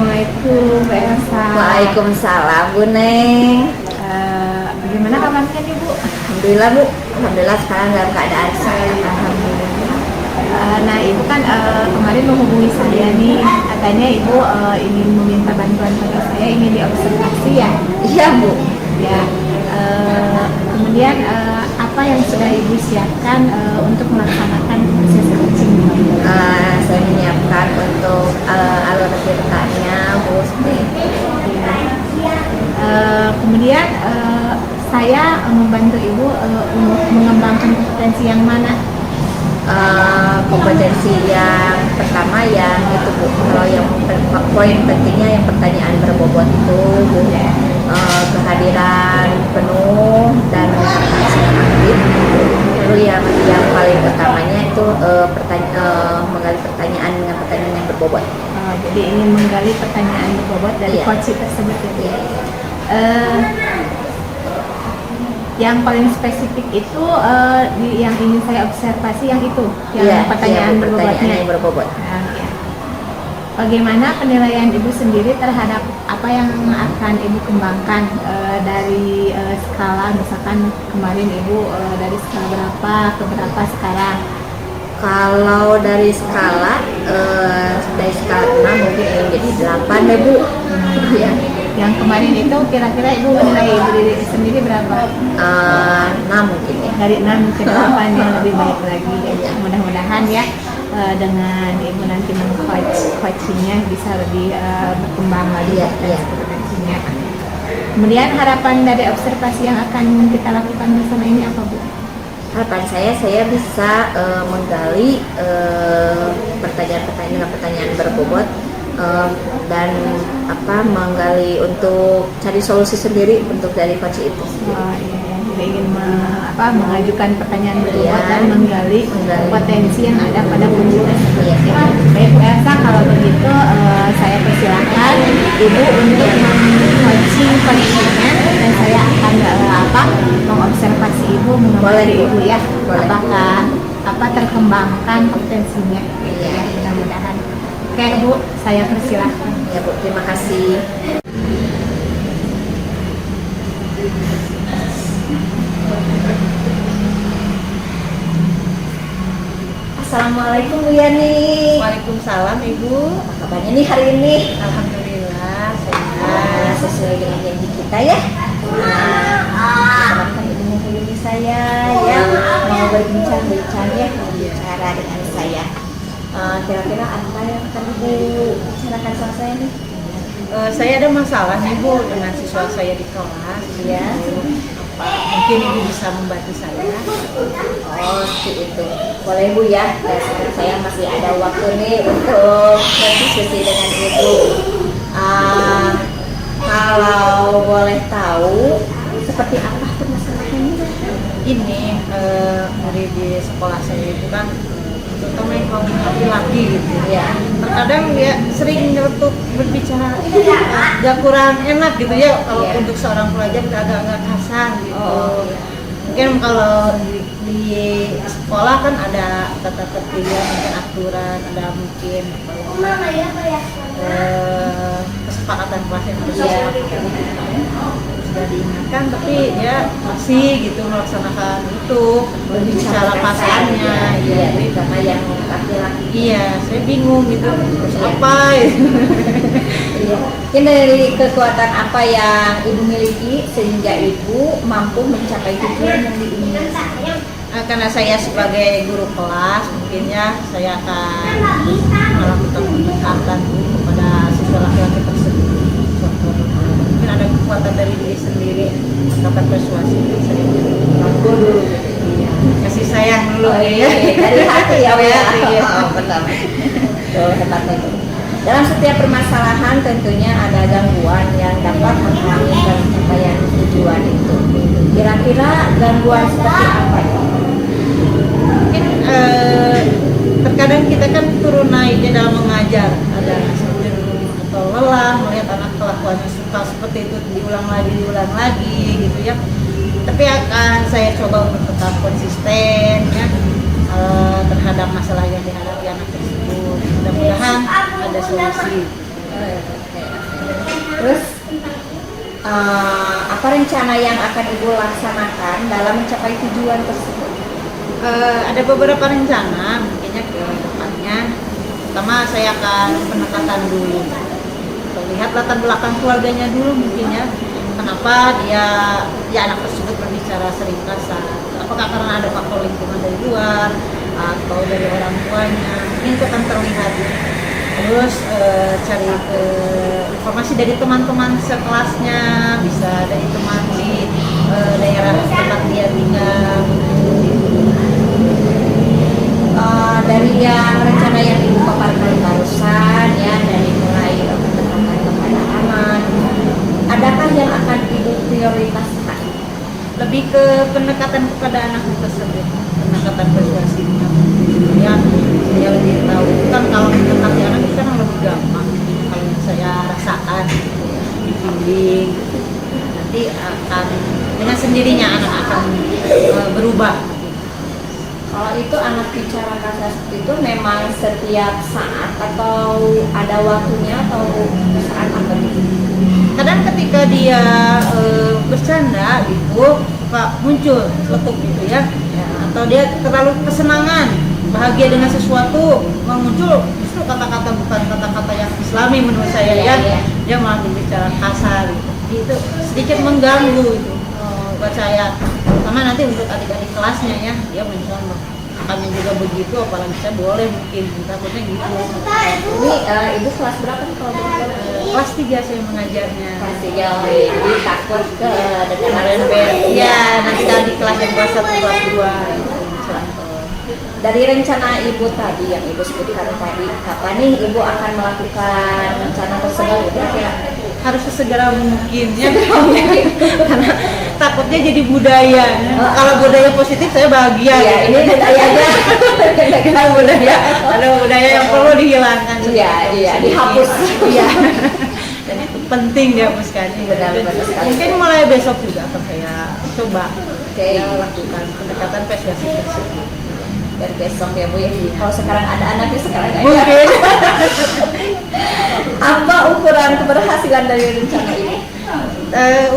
Assalamualaikum, Mbak Elsa. Waalaikumsalam, Bu Neng. Bagaimana kabarnya nih, Bu? Alhamdulillah, Bu. Alhamdulillah sekarang dalam keadaan sehat. Alhamdulillah. Nah, Ibu kan kemarin menghubungi saya nih, katanya Ibu ingin meminta bantuan pada saya, ingin diobservasi ya? Iya, Bu. Ya. Kemudian apa yang sudah Ibu siapkan untuk melaksanakan proses coaching? Saya menyiapkan untuk alur ceritanya, Bu. Kemudian saya membantu Ibu mengembangkan kompetensi yang mana? Kompetensi yang pertama yang itu, Bu. Kalau yang poin pentingnya yang pertanyaan berbobot itu, Bu. Kehadiran penuh dan aktif. Lalu yang paling utamanya itu menggali pertanyaan dengan pertanyaan yang berbobot. Jadi ingin menggali pertanyaan berbobot dari coach tersebut ya. Yang paling spesifik itu yang ingin saya observasi yang itu, yang pertanyaan berbobotnya. Bagaimana penilaian Ibu sendiri terhadap apa yang akan Ibu kembangkan dari skala, misalkan kemarin Ibu dari skala berapa ke berapa sekarang? Kalau dari skala 6 mungkin ingin jadi 8 deh, Bu. Ya. Yang kemarin itu kira-kira Ibu menilai Ibu diri sendiri berapa? 6 mungkin ya. Dari 6 ke 8 yang lebih baik lagi. Mudah-mudahan ya dengan Ibu nanti coachingnya bisa lebih berkembang lagi kompetensinya. Kemudian harapan dari observasi yang akan kita lakukan bersama ini apa, Bu? Harapan saya bisa menggali pertanyaan berbobot dan menggali untuk cari solusi sendiri untuk dari coach itu. Jadi ingin mengajukan pertanyaan berbobot dan menggali potensi yang ada pada coach tersebut. Baik, Bu Elsa, kalau begitu saya persilakan Ibu untuk meng-coaching coachingnya dan saya akan mengobservasi Ibu, mengamati Ibu ya, apakah terkembangkan potensinya. Ya, mudah-mudahan. Oke, Bu, saya persilakan. Ya, Bu, terima kasih. Assalamualaikum, Bu Yani. Waalaikumsalam, Ibu. Apa kabarnya nih hari ini? Alhamdulillah sehat. Sesuai dengan janji kita ya. Selamatkan Ibu menghubungi saya ya, mau berbincang-bincang ya, berbicara dengan saya. Kira-kira apa yang akan Ibu bicarakan sama saya nih? Saya ada masalah nih, Bu, dengan siswa saya di kelas. Ya. Mungkin Ibu bisa membantu saya. Oh, seperti itu. Boleh, Bu ya. Saya masih ada waktu nih untuk berdiskusi dengan Ibu. Kalau boleh tahu seperti apa permasalahannya? Ini murid di sekolah saya itu kan terutama yang kaum laki-laki gitu Ya. Terkadang dia sering nyeletuk berbicara agak kurang enak gitu ya kalau untuk seorang pelajar agak kasar gitu. Mungkin kalau di sekolah kan ada tata tertib, mungkin aturan, ada mungkin kesepakatan kelas yang harus sudah diingatkan, tapi dia masih gitu melaksanakan itu, berbicara pasannya, sama yang laki-laki. Iya, saya bingung gitu, terus apa? Mungkin dari kekuatan apa yang Ibu miliki sehingga Ibu mampu mencapai tujuan yang diinginkan? Karena saya sebagai guru kelas, mungkinnya saya akan melakukan pendekatan kepada siswa laki-laki tersebut. Mungkin ada kekuatan dari diri sendiri, dapat persuasi saya rangkul dulu. Kasih sayang dulu ya. Dari hati ya, Bu. Betul. Hebatnya. Dalam setiap permasalahan tentunya ada gangguan yang dapat menghalangi pencapaian tujuan itu. Kira-kira gangguan seperti apa? Mungkin terkadang kita kan turun naiknya dalam mengajar, ada atau lelah melihat anak kelakuannya suka seperti itu diulang lagi gitu ya. Tapi akan saya coba untuk tetap konsisten ya terhadap masalah yang dihadapi anak tersebut. Mudah-mudahan ada solusi. Oke. Terus apa rencana yang akan Ibu laksanakan dalam mencapai tujuan tersebut? Ada beberapa rencana mungkinnya ke depannya. Pertama saya akan pendekatan dulu, lihat latar belakang keluarganya dulu mungkinnya. Kenapa dia anak tersebut berbicara sering kasar? Apakah karena ada faktor lingkungan dari luar atau dari orang tuanya? Mungkin itu akan terlihat. Terus cari informasi dari teman-teman sekelasnya, bisa dari teman di daerah tempat dia tinggal. Dari yang rencana yang Ibu paparkan barusan ya, dari mulai pendekatan kepada aman, adakah yang akan Ibu prioritaskan? Lebih ke pendekatan kepada anak tersebut, pendekatan persuasifnya. Ya, saya lebih tahu kan kalau mendekati anak itu kan lebih gampang. Kalau yang saya rasakan dibimbing, nanti akan dengan sendirinya anak akan berubah. Kalau itu anak bicara kasar seperti itu memang setiap saat atau ada waktunya atau saat apa gitu? Kadang ketika dia bercanda gitu, suka muncul seletuk gitu ya, atau dia terlalu kesenangan, bahagia dengan sesuatu, muncul justru kata-kata bukan kata-kata yang Islami menurut saya ya, dia malah berbicara kasar gitu. Jadi itu sedikit mengganggu itu buat saya, terutama nanti untuk adik-adik kelasnya ya, dia mencontoh kami juga begitu, apalagi saya boleh mungkin takutnya gitu. Ini Ibu kelas berapa nih kalau boleh tahu? Kelas 3 saya mengajarnya. Kelas 3, jadi takut ke dengan Ya, nanti di kelas yang kelas 1, kelas 2 contoh. Dari rencana Ibu tadi yang Ibu sebutkan tadi, kapan nih Ibu akan melakukan rencana tersebut? Kira-kira Harus sesegera mungkin ya, karena takutnya jadi budaya. Kalau budaya positif saya bahagia. Iya, ini budayanya. Kalau budaya, ada budaya yang perlu dihilangkan. Iya, dihapus. Iya. Dan itu penting dihapuskan. Benar sekali. Mungkin mulai besok juga akan saya coba lakukan pendekatan persuasif tersebut. Dari besok ya Bu ya. Kalau sekarang ada anaknya sekarang aja. Mungkin. Apa ukuran keberhasilan dari rencana ini?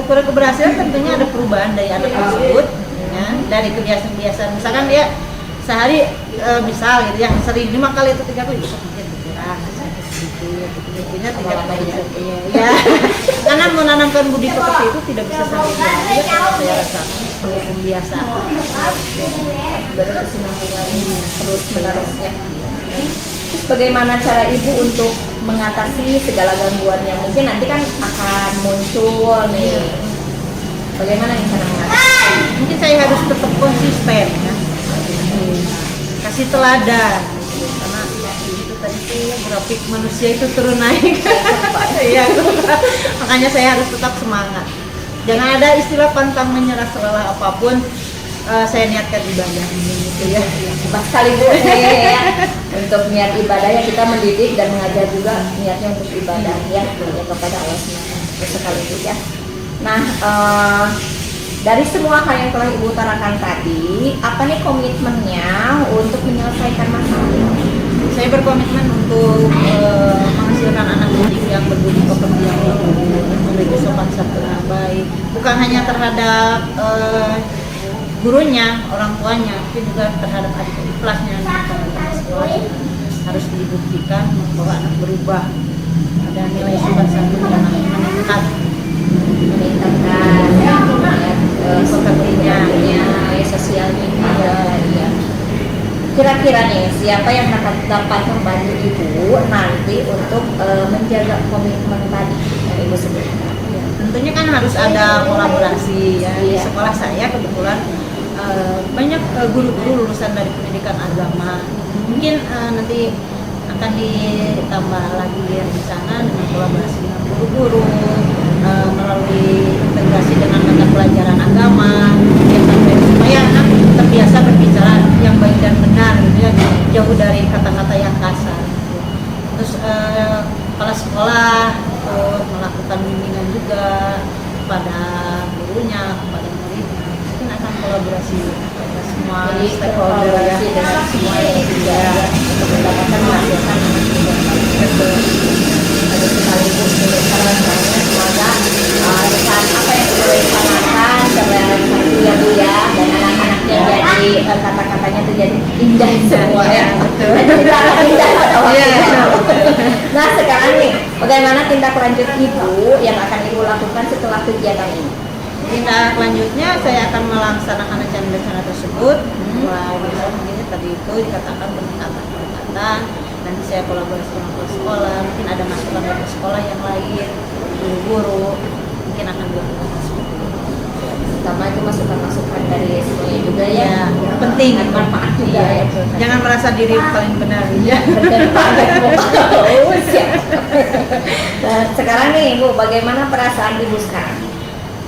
Ukuran keberhasilan tentunya ada perubahan dari anak tersebut ya, dari kebiasaan-kebiasaan. Misalkan dia sehari misal gitu ya, sering 5 kali atau 3 kali bisa sedikit berkurang sedikit, mungkinnya 3 kali ya. Karena menanamkan budi pekerti itu tidak bisa sampai dia, saya rasa perlu pembiasaan. Berkesinambungan terus menerusnya. Bagaimana cara Ibu untuk mengatasi segala gangguan yang mungkin nanti kan akan muncul nih? Bagaimana nih cara mengatasi? Mungkin saya harus tetap konsisten ya, kasih teladan, karena itu tadi tuh grafik manusia itu turun naik. Iya, makanya saya harus tetap semangat. Jangan ada istilah pantang menyerah setelah apapun. Saya niatkan ibadah gitu ya. Pas sekali Bu ya. Untuk niat ibadah ya, kita mendidik dan mengajar juga niatnya untuk ibadah ya kepada Allah SWT sekaligus ya. Nah, dari semua hal yang telah Ibu utarakan tadi, apa nih komitmennya untuk menyelesaikan masalah ini? Saya berkomitmen untuk menghasilkan anak didik yang berbudi pekerti yang luhur, memiliki sopan santun yang baik, bukan hanya terhadap gurunya, orang tuanya, tapi juga terhadap adik-adik kelasnya, teman-teman sekolahnya. Harus dibuktikan bahwa anak berubah, ada nilai sopan santun yang meningkatkan pekertinya, sosialnya. Ya. Kira-kira nih siapa yang dapat membantu Ibu nanti untuk menjaga komitmen tadi yang Ibu sebutkan? Tentunya kan harus ada kolaborasi ya. Di sekolah saya kebetulan banyak guru-guru lulusan dari pendidikan agama. Mungkin nanti akan ditambah lagi di sana dengan kolaborasi dengan guru-guru melalui integrasi dengan mata pelajaran agama ya, supaya anak terbiasa berbicara yang baik dan benar gitu ya, jauh dari kata-kata yang kasar. Terus kepala sekolah melakukan bimbingan juga kepada gurunya, kepada murid. Mungkin akan kolaborasi kepada semua stakeholder ya, dengan semua yang juga untuk mendapatkan masukan. Betul sekali Nah sekarang nih, bagaimana tindak lanjut ibu yang akan ibu lakukan setelah kegiatan ini? Tindak lanjutnya saya akan melaksanakan rencana-rencana tersebut. Mulai besok mungkin tadi itu dikatakan pendekatan, nanti saya kolaborasi dengan kepala sekolah, mungkin ada masukan dari sekolah yang lain, guru-guru, mungkin akan dilakukan seperti itu. Pertama itu masukan-masukan dari semuanya juga ya, Penting, manfaat juga Iya, ya. jangan merasa diri paling benar. Ya. Nah, sekarang nih ibu, bagaimana perasaan ibu sekarang?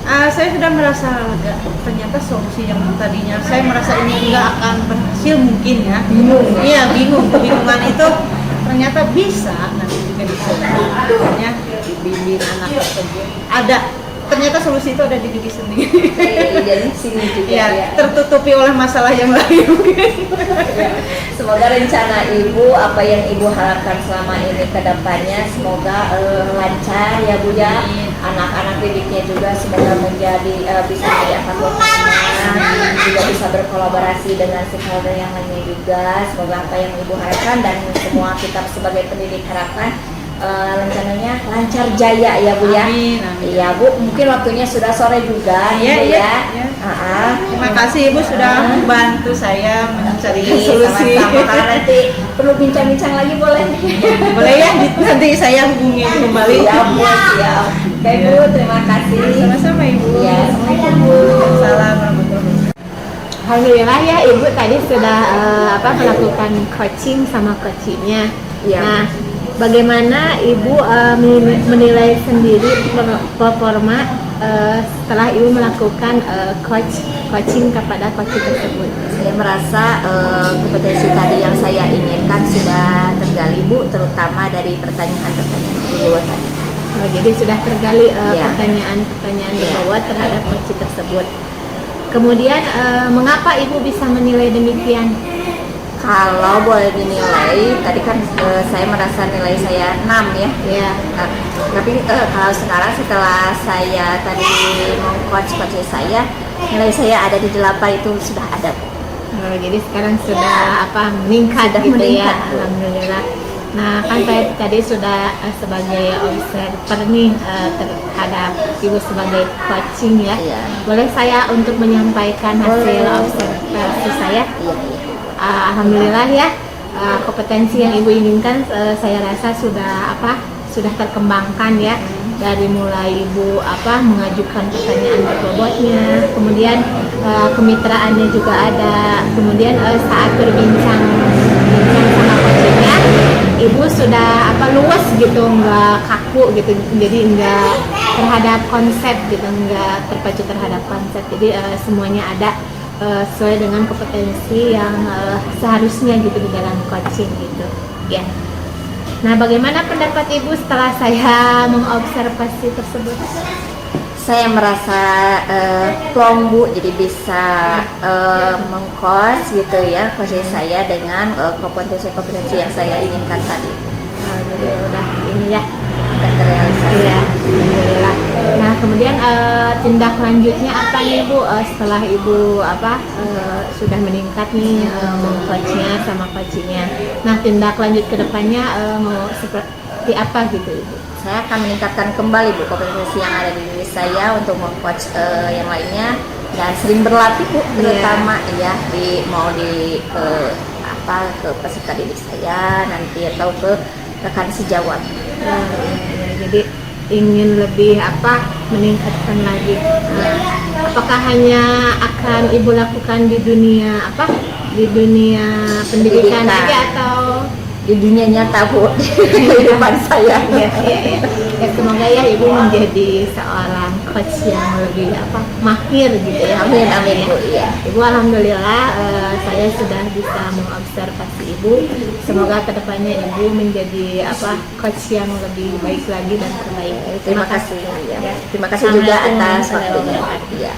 Saya sudah merasa lega. Ternyata solusi yang tadinya saya merasa ini nggak akan berhasil mungkin ya. Bingung. Iya, bingung. Kebingungan itu ternyata bisa nanti juga dicoba. Dibimbing anak tersebut. Ada. Ternyata solusi itu ada di diri sendiri. Dari sini juga Ya, ya. tertutupi oleh masalah yang lain mungkin. Semoga rencana ibu, apa yang ibu harapkan selama ini ke depannya, semoga lancar ya Bu ya. Anak-anak didiknya juga semoga menjadi bisa menjadi evaluasinya, juga bisa berkolaborasi dengan stakeholder yang lainnya juga. Semoga apa yang ibu harapkan dan semua kita sebagai pendidik harapkan rencananya lancar jaya ya Bu ya. Amin, amin. Iya Bu, mungkin waktunya sudah sore juga Iya, gitu iya, ya. iya. Terima kasih Ibu sudah membantu saya mencari solusi. Sama-sama. Kalau nanti perlu bincang-bincang lagi boleh. Boleh ya, nanti saya hubungi kembali. Siap, Bu, siap. Oke Bu, terima kasih. Sama-sama Ibu. Ya, assalamualaikum Bu. Salam warahmatullahi wabarakatuh. Alhamdulillah ya Ibu tadi sudah melakukan coaching sama coachingnya. Iya. Nah, bagaimana Ibu menilai sendiri performa setelah Ibu melakukan coaching kepada coach tersebut? Saya merasa kompetensi tadi yang saya inginkan sudah tergali Bu, terutama dari pertanyaan-pertanyaan beliau tadi. Oh, jadi sudah tergali Iya. pertanyaan-pertanyaan Iya. beliau terhadap coach tersebut. Kemudian mengapa Ibu bisa menilai demikian? Kalau boleh dinilai, tadi kan saya merasa nilai saya 6 ya. Ya. Tapi kalau sekarang setelah saya tadi meng-coach saya, nilai saya ada di 8 itu sudah ada. Oh, jadi sekarang sudah meningkat Sudah gitu meningkat, ya, Bu. alhamdulillah. Nah kan saya tadi sudah sebagai observer nih terhadap Ibu sebagai coaching ya. Iya. Boleh saya untuk menyampaikan hasil observasi saya? Iya, iya. Alhamdulillah ya, kompetensi yang Ibu inginkan saya rasa sudah terkembangkan ya. Dari mulai Ibu mengajukan pertanyaan berbobotnya, kemudian kemitraannya juga ada, kemudian saat berbincang sama coachingnya, Ibu sudah luas gitu, nggak kaku gitu, jadi nggak terhadap konsep gitu, nggak terpacu terhadap konsep, jadi semuanya ada sesuai dengan kompetensi yang seharusnya gitu di dalam coaching gitu ya. Nah, bagaimana pendapat Ibu setelah saya mengobservasi tersebut? Saya merasa plong Bu, jadi bisa meng-coach gitu ya, coach saya dengan kompetensi-kompetensi yang saya inginkan tadi. Jadi udah ini ya, Dan terrealisasi. ya, alhamdulillah. Nah, kemudian tindak lanjutnya apa nih Bu setelah Ibu sudah meningkat nih coachnya sama coachingnya. Nah, tindak lanjut ke depannya mau seperti apa gitu Ibu? Saya akan meningkatkan kembali Bu kompetensi yang ada di diri saya untuk meng-coach yang lainnya dan sering berlatih Bu, terutama ya ke peserta didik saya nanti atau ke rekan sejawat. Jadi ingin lebih meningkatkan lagi. Apakah hanya akan Ibu lakukan di dunia pendidikan aja atau di dunia nyata Bu, di kehidupan saya. ya, semoga ya Ibu menjadi seorang coach yang lebih mahir gitu ya. Amin amin Bu. Iya. Ibu alhamdulillah saya sudah bisa mengobservasi Ibu. Semoga kedepannya Ibu menjadi coach yang lebih baik lagi dan terbaik. Terima kasih. Ya. Ya. Terima kasih juga Assalamualaikum atas warahmatullahi waktunya. wabarakatuh. Iya.